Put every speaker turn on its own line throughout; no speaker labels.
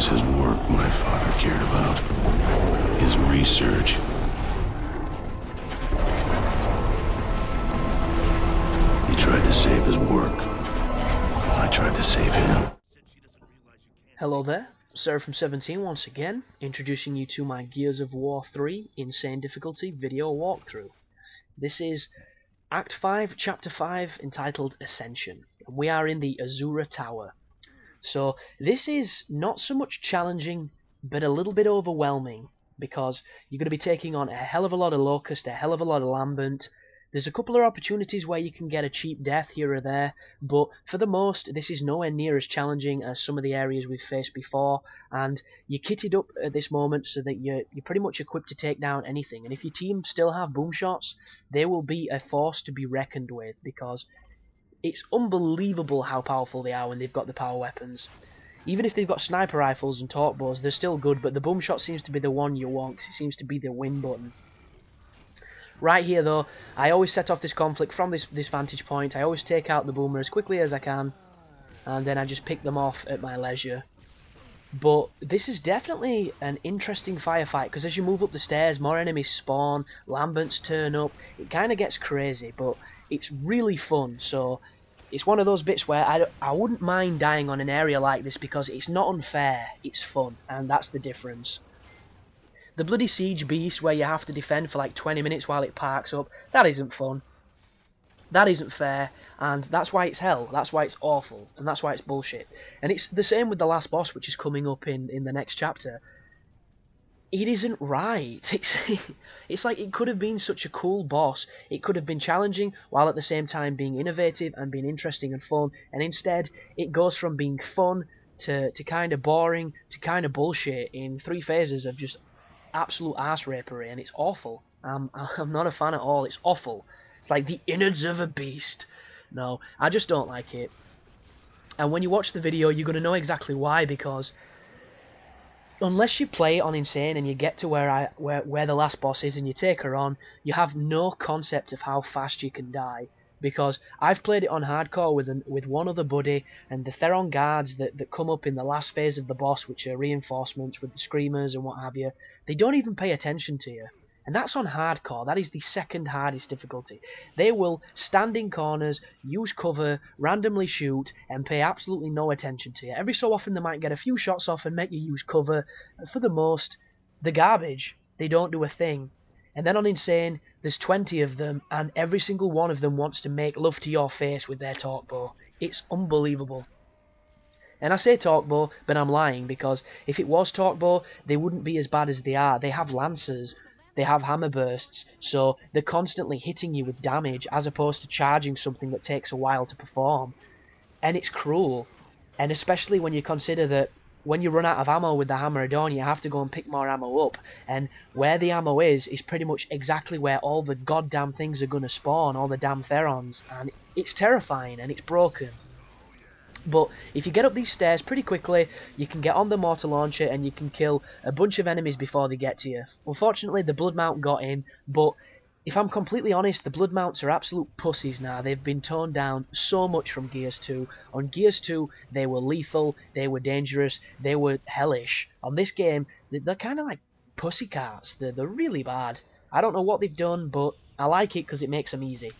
always his work my father cared about. His research. He tried to save his work. I tried to save him.
Hello there, Sera from 17 once again, introducing you to my Gears of War 3 Insane Difficulty video walkthrough. This is Act 5, Chapter 5, entitled Ascension. We are in the Azura Tower. So this is not so much challenging, but a little bit overwhelming, because you're going to be taking on a hell of a lot of Locust, a hell of a lot of Lambent. There's a couple of opportunities where you can get a cheap death here or there, but for the most, this is nowhere near as challenging as some of the areas we've faced before, and you're kitted up at this moment so that you're pretty much equipped to take down anything. And if your team still have boom shots, they will be a force to be reckoned with, because it's unbelievable how powerful they are when they've got the power weapons. Even if they've got sniper rifles and torque bows, they're still good, but the boom shot seems to be the one you want, 'cause it seems to be the win button. Right here though, I always set off this conflict from this vantage point. I always take out the boomer as quickly as I can, and then I just pick them off at my leisure. But this is definitely an interesting firefight, because as you move up the stairs, more enemies spawn, Lambents turn up, it kind of gets crazy, but it's really fun. So it's one of those bits where I wouldn't mind dying on an area like this, because it's not unfair, it's fun, and that's the difference. The bloody siege beast where you have to defend for like 20 minutes while it parks up, that isn't fun. That isn't fair, and that's why it's hell, that's why it's awful, and that's why it's bullshit. And it's the same with the last boss, which is coming up in the next chapter. It isn't right. It's like it could have been such a cool boss. It could have been challenging while at the same time being innovative and being interesting and fun, and instead it goes from being fun to kind of boring to kind of bullshit in 3 phases of just absolute arse rapery, and it's awful. I'm not a fan at all. It's awful. It's like the innards of a beast. No, I just don't like it. And when you watch the video, you're going to know exactly why, because unless you play it on Insane and you get to where the last boss is and you take her on, you have no concept of how fast you can die. Because I've played it on hardcore with one other buddy, and the Theron guards that come up in the last phase of the boss, which are reinforcements with the screamers and what have you, they don't even pay attention to you. And that's on hardcore. That is the second hardest difficulty. They will stand in corners, use cover, randomly shoot, and pay absolutely no attention to you. Every so often they might get a few shots off and make you use cover. For the most, the garbage, they don't do a thing. And then on Insane, there's 20 of them, and every single one of them wants to make love to your face with their torque bow. It's unbelievable. And I say torque bow, but I'm lying, because if it was torque bow, they wouldn't be as bad as they are. They have lancers. They have hammer bursts, so they're constantly hitting you with damage as opposed to charging something that takes a while to perform. And it's cruel. And especially when you consider that when you run out of ammo with the Hammer of Dawn, you have to go and pick more ammo up. And where the ammo is pretty much exactly where all the goddamn things are going to spawn, all the damn Therons. And it's terrifying and it's broken. But if you get up these stairs pretty quickly, you can get on the mortar launcher and you can kill a bunch of enemies before they get to you. Unfortunately, the Blood Mount got in, but if I'm completely honest, the Blood Mounts are absolute pussies now. They've been toned down so much from Gears 2. On Gears 2, they were lethal, they were dangerous, they were hellish. On this game, they're kind of like pussycats. They're really bad. I don't know what they've done, but I like it because it makes them easy.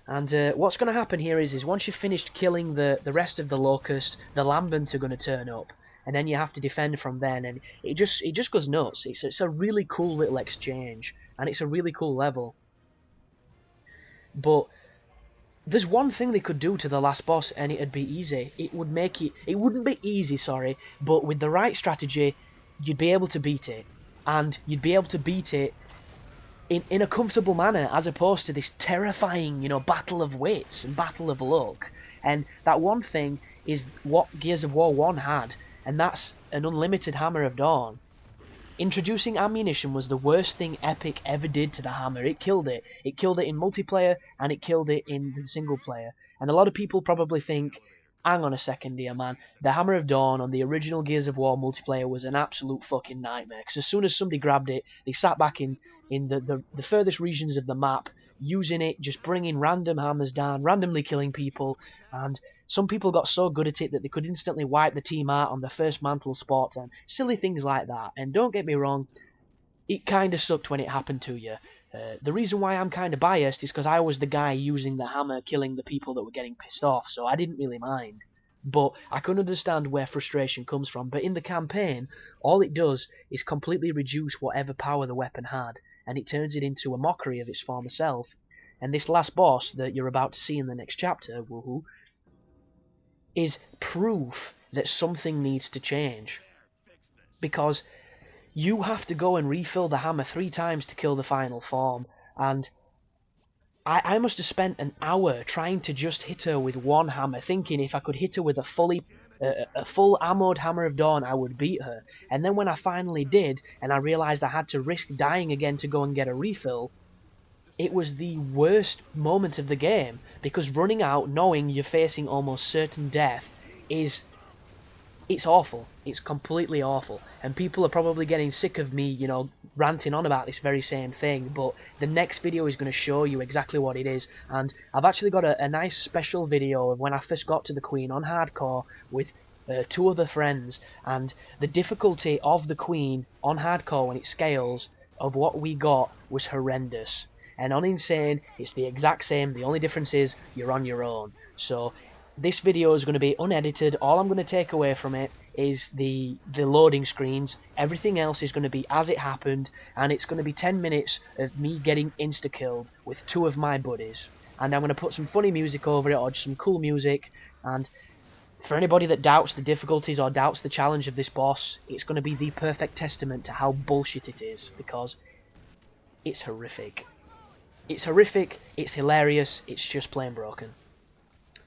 And what's going to happen here is once you've finished killing the rest of the Locust, the Lambent are going to turn up, and then you have to defend from then, and it just goes nuts. It's a really cool little exchange, and it's a really cool level. But there's one thing they could do to the last boss, and it'd be easy. It wouldn't be easy, sorry, but with the right strategy, you'd be able to beat it, and you'd be able to beat it in a comfortable manner, as opposed to this terrifying, battle of wits and battle of luck. And that one thing is what Gears of War 1 had, and that's an unlimited Hammer of Dawn. Introducing ammunition was the worst thing Epic ever did to the Hammer. It killed it. It killed it in multiplayer, and it killed it in the single player. And a lot of people probably think, hang on a second here, man. The Hammer of Dawn on the original Gears of War multiplayer was an absolute fucking nightmare. Because as soon as somebody grabbed it, they sat back in the furthest regions of the map, using it, just bringing random hammers down, randomly killing people, and some people got so good at it that they could instantly wipe the team out on the first mantle spot and silly things like that. And don't get me wrong, it kind of sucked when it happened to you. The reason why I'm kind of biased is because I was the guy using the hammer killing the people that were getting pissed off, so I didn't really mind. But I can understand where frustration comes from. But in the campaign, all it does is completely reduce whatever power the weapon had, and it turns it into a mockery of its former self. And this last boss that you're about to see in the next chapter, woohoo, is proof that something needs to change. Because you have to go and refill the hammer 3 times to kill the final form, and I must have spent an hour trying to just hit her with one hammer, thinking if I could hit her with a full ammoed Hammer of Dawn, I would beat her. And then when I finally did, and I realised I had to risk dying again to go and get a refill, it was the worst moment of the game, because running out knowing you're facing almost certain death it's awful. It's completely awful. And people are probably getting sick of me, you know, ranting on about this very same thing, but the next video is going to show you exactly what it is. And I've actually got a nice special video of when I first got to the Queen on hardcore with 2 other friends, and the difficulty of the Queen on hardcore when it scales of what we got was horrendous. And on Insane, it's the exact same. The only difference is you're on your own. So this video is going to be unedited. All I'm going to take away from it is the loading screens. Everything else is going to be as it happened, and it's going to be 10 minutes of me getting insta-killed with 2 of my buddies. And I'm going to put some funny music over it, or just some cool music, and for anybody that doubts the difficulties or doubts the challenge of this boss, it's going to be the perfect testament to how bullshit it is, because it's horrific. It's horrific, it's hilarious, it's just plain broken.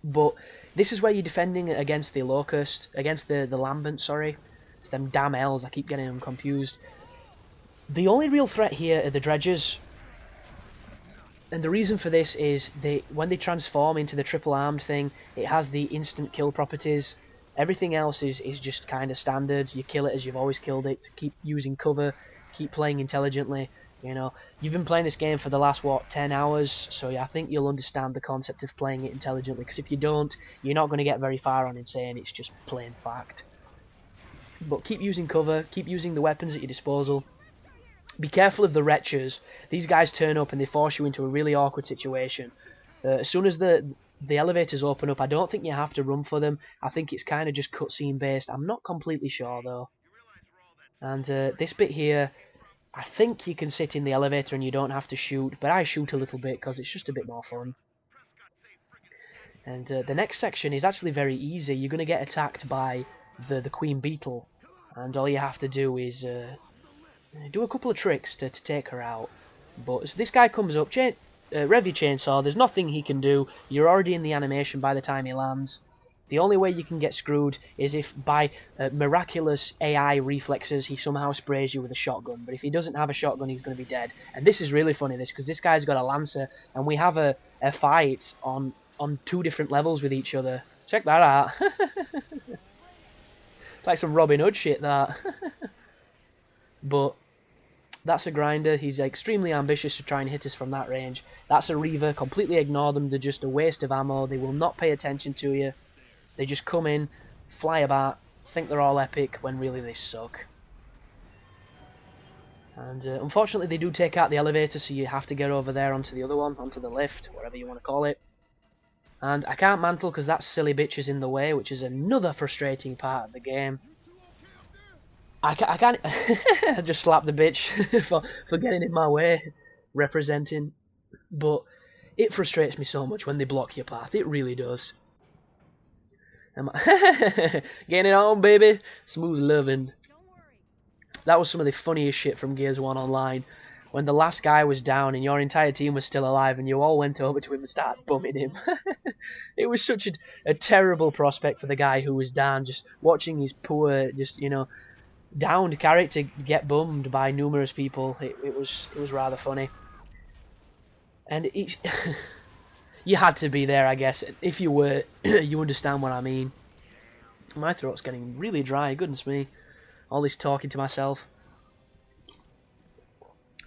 But this is where you're defending against the Locust, against the Lambent, sorry. It's them damn L's, I keep getting them confused. The only real threat here are the Dredgers. And the reason for this is when they transform into the triple armed thing, it has the instant kill properties. Everything else is just kind of standard. You kill it as you've always killed it. Keep using cover, keep playing intelligently. You know, you've been playing this game for the last, what, 10 hours, so yeah, I think you'll understand the concept of playing it intelligently, because if you don't, you're not going to get very far on Insane, it's just plain fact. But keep using cover, keep using the weapons at your disposal. Be careful of the wretches. These guys turn up and they force you into a really awkward situation. As soon as the elevators open up, I don't think you have to run for them. I think it's kind of just cutscene based. I'm not completely sure though. And this bit here, I think you can sit in the elevator and you don't have to shoot, but I shoot a little bit because it's just a bit more fun. And the next section is actually very easy. You're going to get attacked by the Queen Beetle, and all you have to do is do a couple of tricks to take her out. But so this guy comes up, rev your chainsaw, there's nothing he can do, you're already in the animation by the time he lands. The only way you can get screwed is if by miraculous AI reflexes he somehow sprays you with a shotgun. But if he doesn't have a shotgun, he's going to be dead. And this is really funny, because this guy's got a Lancer, and we have a fight on 2 different levels with each other. Check that out. It's like some Robin Hood shit, that. But that's a grinder. He's extremely ambitious to try and hit us from that range. That's a Reaver. Completely ignore them. They're just a waste of ammo. They will not pay attention to you. They just come in, fly about, think they're all epic, when really they suck. And unfortunately they do take out the elevator, so you have to get over there onto the other one, onto the lift, whatever you want to call it. And I can't mantle because that silly bitch is in the way, which is another frustrating part of the game. I can't I just slapped the bitch for getting in my way, representing. But it frustrates me so much when they block your path, it really does. Getting it on, baby. Smooth loving. That was some of the funniest shit from Gears 1 Online. When the last guy was down and your entire team was still alive and you all went over to him and started bumming him. It was such a terrible prospect for the guy who was down, just watching his poor, just, you know, downed character get bummed by numerous people. It was rather funny. And it's... You had to be there, I guess. If you were, you understand what I mean. My throat's getting really dry, goodness me. All this talking to myself.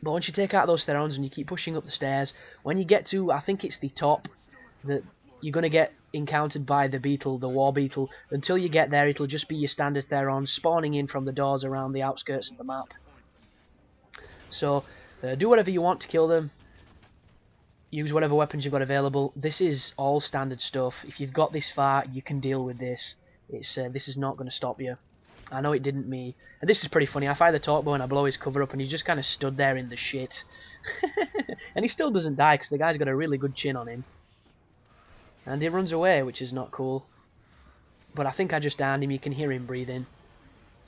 But once you take out those Therons and you keep pushing up the stairs, when you get to, I think it's the top, that you're going to get encountered by the beetle, the war beetle. Until you get there, it'll just be your standard Theron spawning in from the doors around the outskirts of the map. So, do whatever you want to kill them. Use whatever weapons you've got available. This is all standard stuff. If you've got this far, you can deal with this. This is not going to stop you. I know it didn't me. And this is pretty funny. I fire the torque bow and I blow his cover up and he's just kind of stood there in the shit. And he still doesn't die because the guy's got a really good chin on him. And he runs away, which is not cool. But I think I just downed him. You can hear him breathing.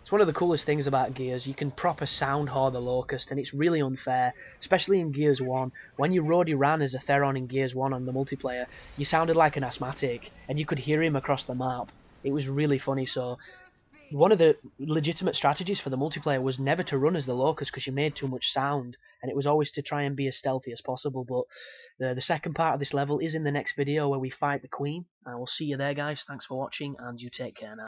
It's one of the coolest things about Gears. You can proper sound whore the Locust, and it's really unfair, especially in Gears 1. When you roadie ran as a Theron in Gears 1 on the multiplayer, you sounded like an asthmatic, and you could hear him across the map. It was really funny. So one of the legitimate strategies for the multiplayer was never to run as the Locust because you made too much sound, and it was always to try and be as stealthy as possible. But the second part of this level is in the next video where we fight the Queen. I will see you there, guys. Thanks for watching, and you take care now.